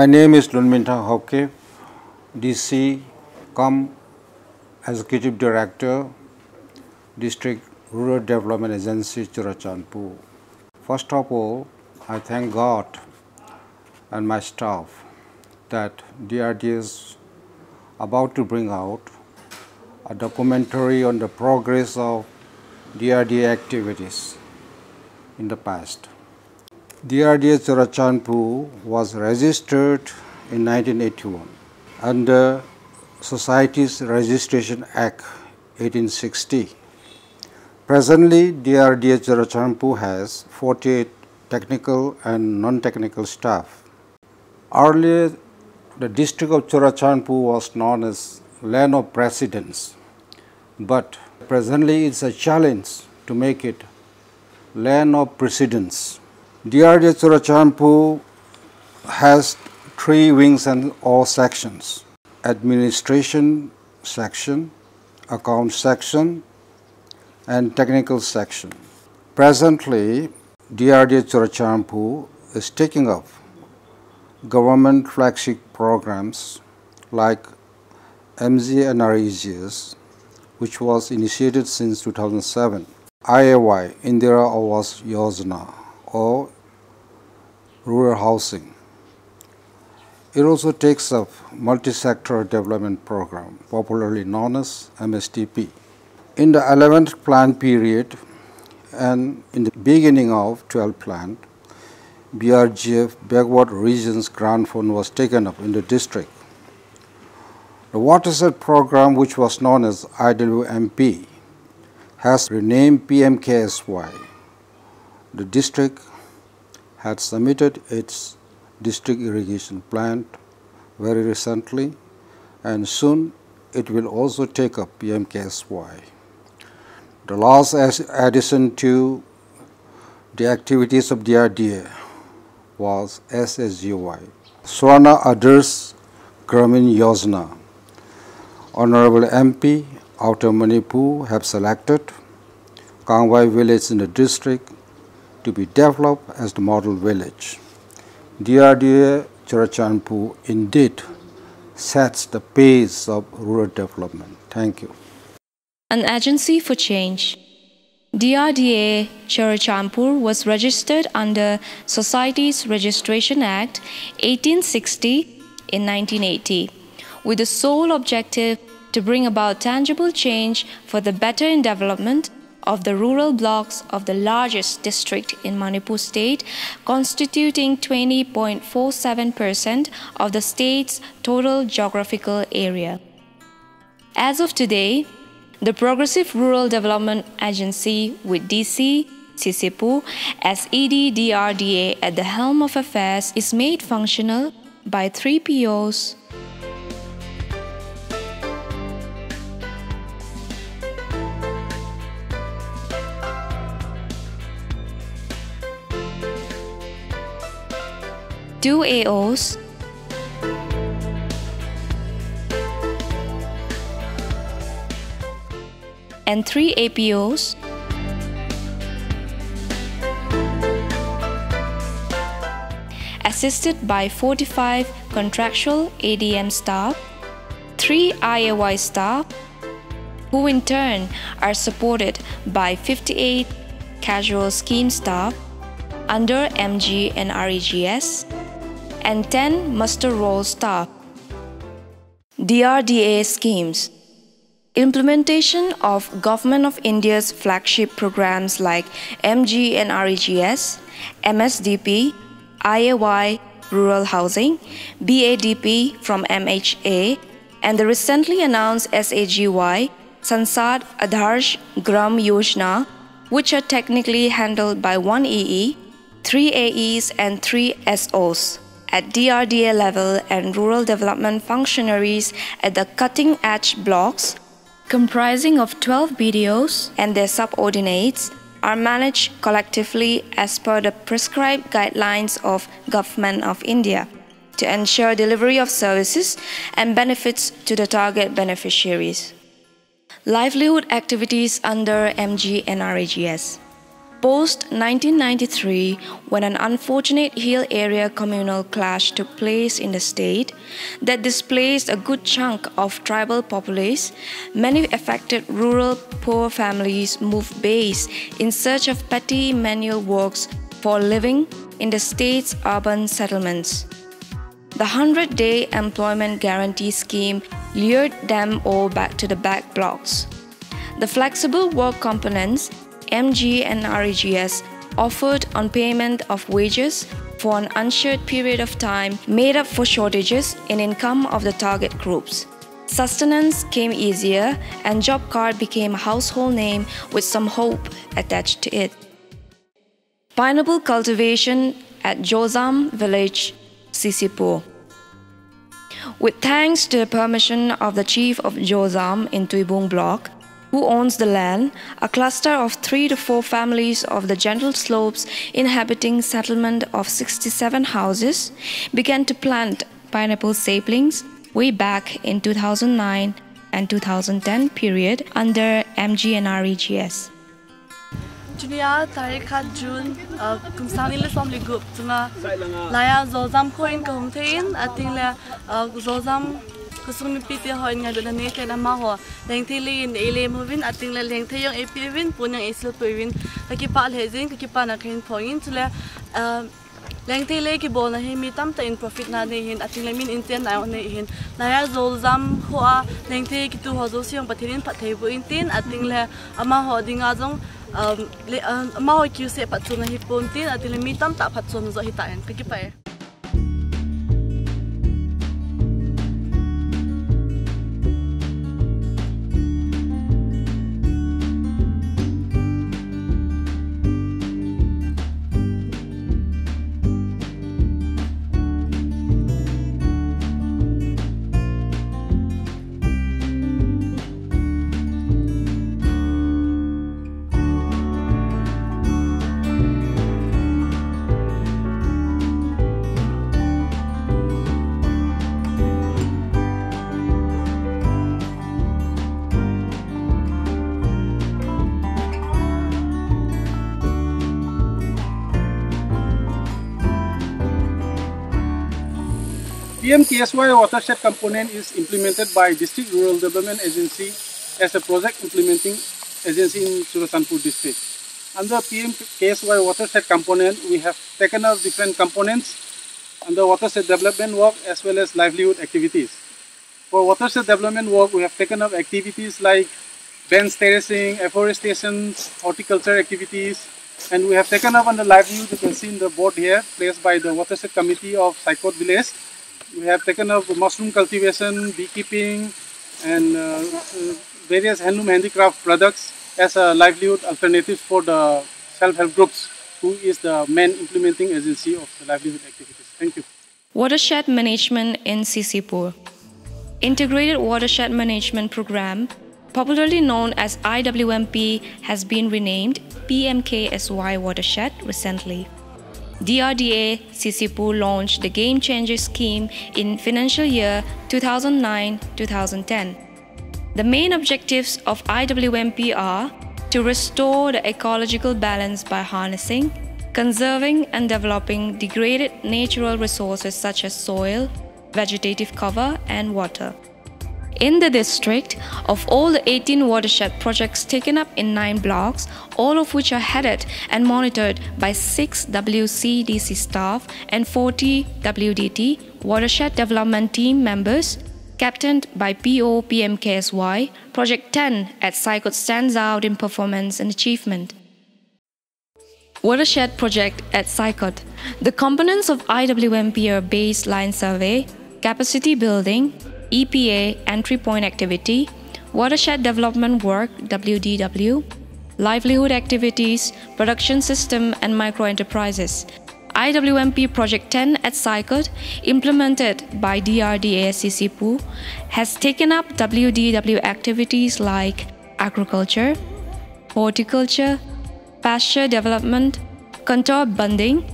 My name is Lunmintang Hoke, DC, Executive Director, District Rural Development Agency, Churachandpur. First of all, I thank God and my staff that DRDA is about to bring out a documentary on the progress of DRDA activities in the past. DRDA Churachandpur was registered in 1981 under Societies Registration Act 1860. Presently, DRDA Churachandpur has 48 technical and non-technical staff. Earlier, the district of Churachandpur was known as Land of Precedence, but presently it's a challenge to make it Land of Precedence. DRDA Churachandpur has 3 wings and or sections: administration section, account section, and technical section. Presently, DRDA Churachandpur is taking up government flagship programs like MGNREGS, which was initiated since 2007, IAY, Indira Awas Yojana, or rural housing. It also takes up multi-sector development program, popularly known as MSTP. In the 11th plan period and in the beginning of 12th plan, BRGF Backward Regions Grant Fund was taken up in the district. The WATERSHED program, which was known as IWMP, has renamed PMKSY. The district had submitted its district irrigation plant very recently, and soon it will also take up PMKSY. The last addition to the activities of DRDA was SSGY, Swarna Adarsh Gramin Yojana. Honorable MP out of Manipur have selected Kangwai village in the district to be developed as the model village. DRDA Churachandpur indeed sets the pace of rural development. Thank you. An agency for change. DRDA Churachandpur was registered under Societies Registration Act 1860 in 1980 with the sole objective to bring about tangible change for the better development of the rural blocks of the largest district in Manipur state, constituting 20.47% of the state's total geographical area. As of today, the Progressive Rural Development Agency with DC, CCPur, as ED-DRDA at the helm of affairs is made functional by 3 POs, two AOs, and 3 APOs, assisted by 45 contractual ADM staff, 3 IAY staff, who in turn are supported by 58 casual scheme staff under MG and REGS, and 10 muster roll staff. DRDA schemes. Implementation of Government of India's flagship programs like MG and REGS, MSDP, IAY, Rural Housing, BADP from MHA, and the recently announced SAGY, Sansad Adarsh Gram Yojana, which are technically handled by 1 EE, 3 AEs and 3 SOs at DRDA level and rural development functionaries at the cutting-edge blocks, comprising of 12 BDOs and their subordinates, are managed collectively as per the prescribed guidelines of Government of India to ensure delivery of services and benefits to the target beneficiaries. Livelihood activities under MG and REGS. Post-1993, when an unfortunate hill area communal clash took place in the state that displaced a good chunk of tribal populace, many affected rural poor families moved base in search of petty manual works for a living in the state's urban settlements. The 100-day employment guarantee scheme lured them all back to the back blocks. The flexible work components MG and REGS offered on payment of wages for an unshared period of time made up for shortages in income of the target groups. Sustenance came easier and job card became a household name with some hope attached to it. Pineapple cultivation at Jolzam village, CCPur. With thanks to the permission of the chief of Jolzam in Tuibung block, who owns the land, a cluster of 3 to 4 families of the gentle slopes inhabiting settlement of 67 houses began to plant pineapple saplings way back in 2009 and 2010 period under MG and REGS. Junia Tarika June Kumsani Family Group Tunga Laya Jolzam Coin Comtain, I think Jolzam Kusumi Piti Hoin Yaduna Nate and Amaho, Lengtili in Ele moving, I think Lengte young AP win, Punang Asil Pivin, Lakipal Hazing, Kipana King Point, Lengte Lake Bona, Himitamta in profit Nadihin, I think I mean intent I on hin. Laya Jolzam Hoa, Lengte to Hososium, but in Patabu in tin, I think Amaho Dingazong. Mau QC patsun hipuntin at limitam tak patsun zo hitain kikipay. PMKSY watershed component is implemented by District Rural Development Agency as a project implementing agency in Churasanpur district. Under PMKSY watershed component, we have taken up different components under watershed development work as well as livelihood activities. For watershed development work, we have taken up activities like bench terracing, afforestation, horticulture activities, and we have taken up under livelihood. You can see in the board here, placed by the watershed committee of Saikot village. We have taken up mushroom cultivation, beekeeping, and various handloom handicraft products as a livelihood alternatives for the self-help groups, who is the main implementing agency of the livelihood activities. Thank you. Watershed management in CCPur. Integrated Watershed Management Program, popularly known as IWMP, has been renamed PMKSY Watershed recently. DRDA CCPur launched the Game Changer scheme in financial year 2009-2010. The main objectives of IWMP are to restore the ecological balance by harnessing, conserving and developing degraded natural resources such as soil, vegetative cover and water. In the district, of all the 18 watershed projects taken up in 9 blocks, all of which are headed and monitored by 6 WCDC staff and 40 WDT watershed development team members, captained by PO PMKSY, Project 10 at Saikot stands out in performance and achievement. Watershed project at Saikot. The components of IWMP are baseline survey, capacity building, EPA entry point activity, watershed development work WDW, livelihood activities, production system and micro enterprises. IWMP Project 10 at Saikot, implemented by DRDA CCPur, has taken up WDW activities like agriculture, horticulture, pasture development, contour bunding,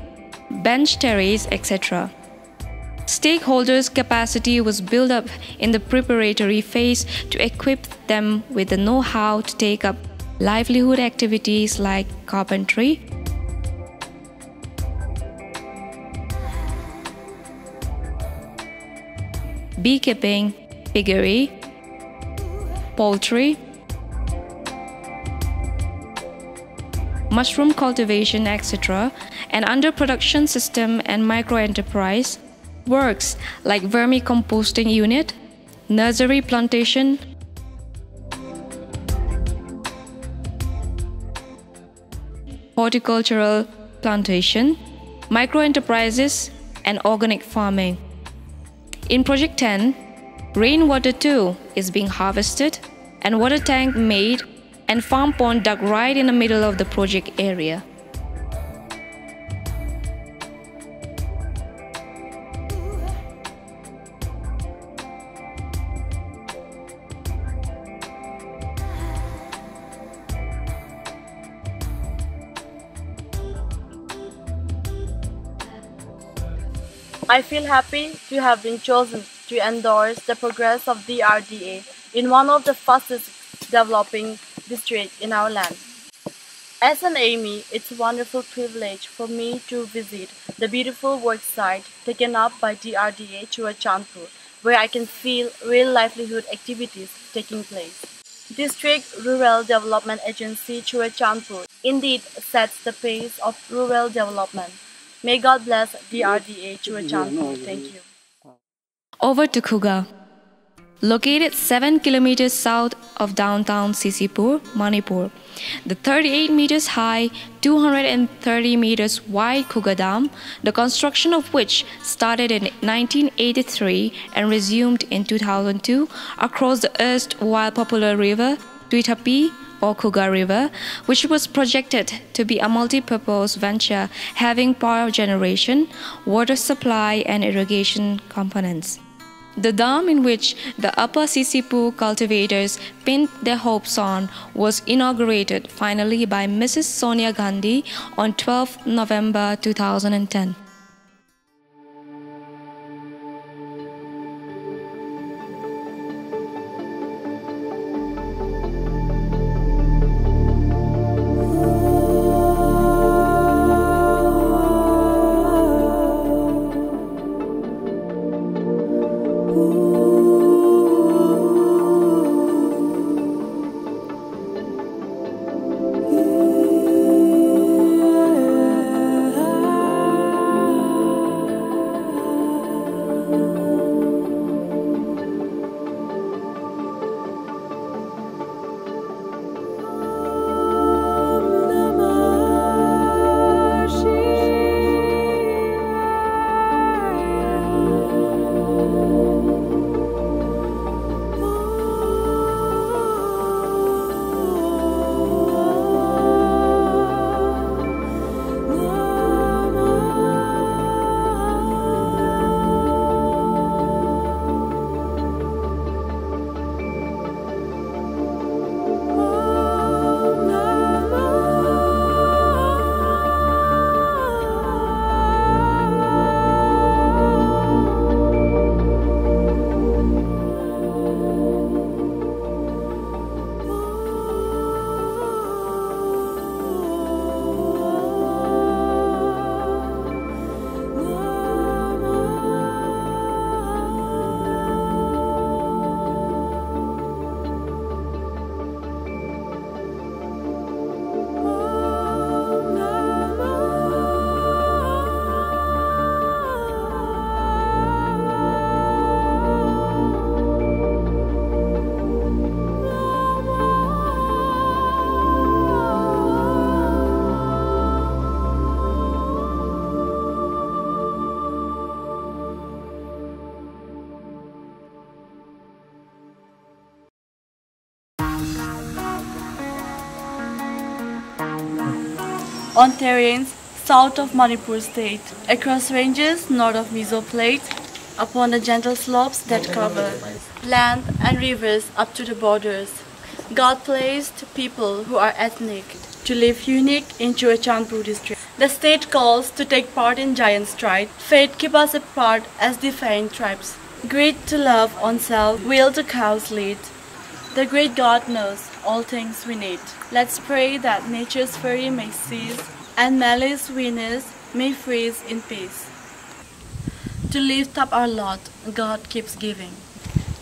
bench terrace, etc. Stakeholders' capacity was built up in the preparatory phase to equip them with the know-how to take up livelihood activities like carpentry, beekeeping, piggery, poultry, mushroom cultivation, etc., and under-production system and micro-enterprise, works like vermicomposting unit, nursery plantation, horticultural plantation, micro-enterprises, and organic farming. In Project 10, rainwater too is being harvested and water tank made and farm pond dug right in the middle of the project area. I feel happy to have been chosen to endorse the progress of DRDA in one of the fastest developing districts in our land. As an AME, it's a wonderful privilege for me to visit the beautiful work site taken up by DRDA Churachandpur, where I can feel real livelihood activities taking place. District Rural Development Agency Churachandpur indeed sets the pace of rural development. May God bless DRDA Churachandpur. Thank you. Over to Khuga. Located 7 kilometers south of downtown CCPur, Manipur, the 38 meters high, 230 meters wide Khuga Dam, the construction of which started in 1983 and resumed in 2002 across the erstwhile popular river Tuitapi or Khuga River, which was projected to be a multi-purpose venture having power generation, water supply and irrigation components. The dam in which the upper CCPur cultivators pinned their hopes on was inaugurated finally by Mrs. Sonia Gandhi on 12 November 2010. On terrains south of Manipur state, across ranges north of Mizo Plate, upon the gentle slopes that cover land and rivers up to the borders, God placed people who are ethnic to live unique in Churachandpur district. The state calls to take part in giant stride. Fate keep us apart as defiant tribes. Greed to love oneself, will to cows lead. The great God knows all things we need. Let's pray that nature's fury may cease and malice weakness may freeze in peace. To lift up our lot, God keeps giving.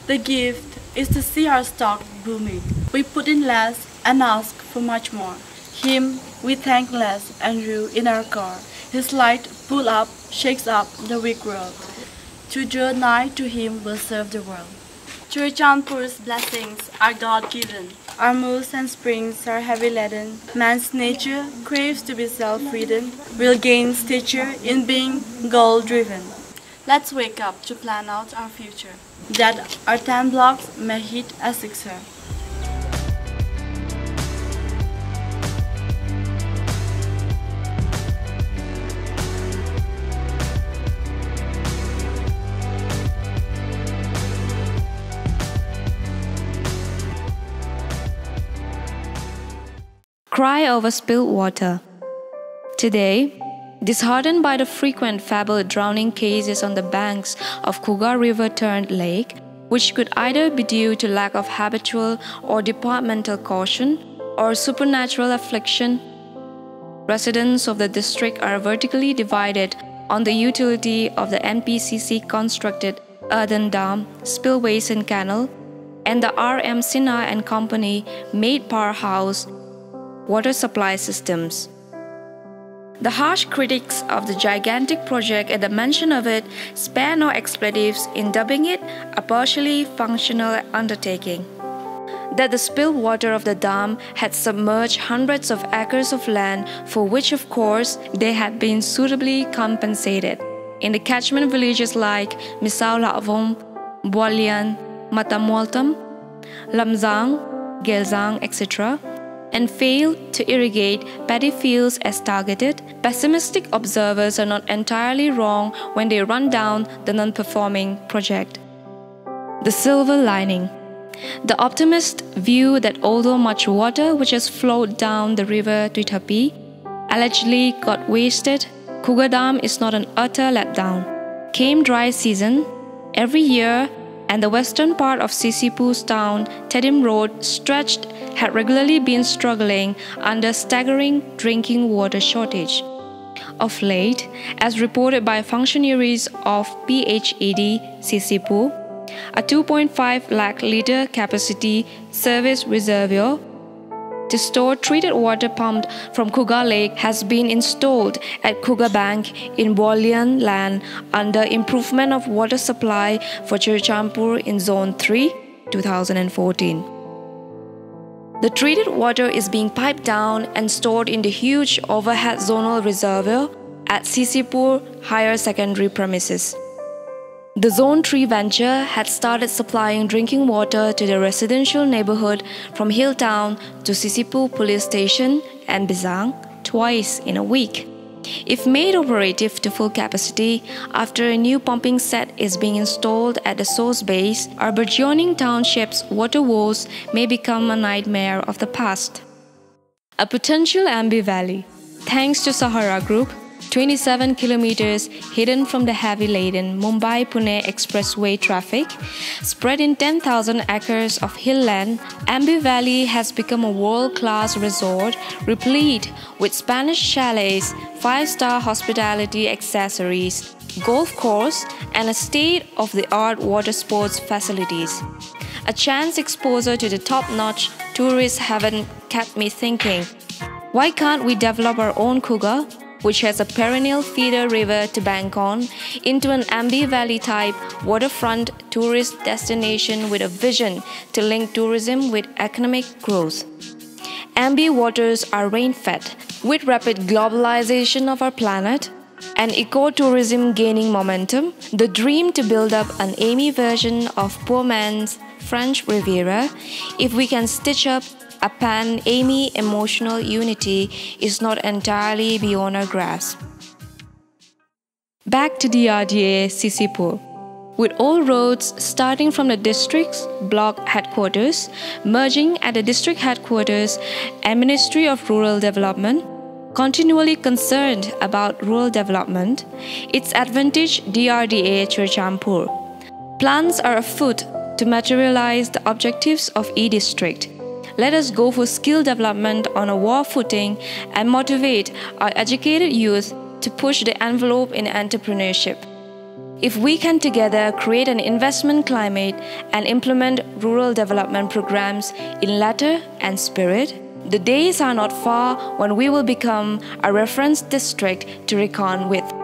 The gift is to see our stock booming. We put in less and ask for much more. Him we thank less and rue in our core. His light pull up, shakes up the weak world. To draw nigh to Him will serve the world. Churchanpur's blessings are God-given. Our moods and springs are heavy laden. Man's nature craves to be self-ridden. We'll gain stature in being goal-driven. Let's wake up to plan out our future, that our 10 blocks may hit a sixer. Cry over spilled water. Today, disheartened by the frequent fabled drowning cases on the banks of Khuga river-turned lake, which could either be due to lack of habitual or departmental caution or supernatural affliction, residents of the district are vertically divided on the utility of the NPCC-constructed earthen dam, spillways and canal, and the R.M. Sinha and Company made powerhouse water supply systems. The harsh critics of the gigantic project at the mention of it spare no expletives in dubbing it a partially functional undertaking. That the spilled water of the dam had submerged hundreds of acres of land for which, of course, they had been suitably compensated in the catchment villages like Misao Lavong, Bualian, Matamoltam, Lamzang, Gelzang, etc., and failed to irrigate paddy fields as targeted, pessimistic observers are not entirely wrong when they run down the non-performing project. The silver lining. The optimists view that although much water which has flowed down the river to Itapi allegedly got wasted, Khuga Dam is not an utter letdown. Came dry season, every year, and the western part of CCPur's town, Tedim Road, stretched, had regularly been struggling under staggering drinking water shortage. Of late, as reported by functionaries of PHED CCPur, a 2.5 lakh litre capacity service reservoir to store treated water pumped from Khuga Lake has been installed at Khuga Bank in Bualian land under improvement of water supply for Churchanpur in Zone 3, 2014. The treated water is being piped down and stored in the huge overhead zonal reservoir at CCPur higher secondary premises. The Zone 3 venture had started supplying drinking water to the residential neighborhood from Hilltown to CCPur police station and Bizang twice in a week. If made operative to full capacity, after a new pumping set is being installed at the source base, our burgeoning township's water woes may become a nightmare of the past. A potential Ambi Valley. Thanks to Sahara Group, 27 kilometers hidden from the heavy-laden Mumbai-Pune expressway traffic, spread in 10,000 acres of hillland, Ambi Valley has become a world-class resort replete with Spanish chalets, 5-star hospitality accessories, golf course, and a state-of-the-art water sports facilities. A chance exposure to the top-notch tourist heaven kept me thinking, why can't we develop our own Khuga, which has a perennial feeder river to bank on, into an Ambi Valley-type waterfront tourist destination with a vision to link tourism with economic growth. Ambi waters are rain-fed. With rapid globalization of our planet and ecotourism gaining momentum, the dream to build up an Amy version of poor man's French Riviera, if we can stitch up a pan-Amy emotional unity, is not entirely beyond our grasp. Back to DRDA CCPur. With all roads starting from the district's block headquarters, merging at the district headquarters and Ministry of Rural Development, continually concerned about rural development, its advantage DRDA Churchanpur. Plans are afoot to materialize the objectives of e-district. Let us go for skill development on a war footing and motivate our educated youth to push the envelope in entrepreneurship. If we can together create an investment climate and implement rural development programs in letter and spirit, the days are not far when we will become a reference district to reckon with.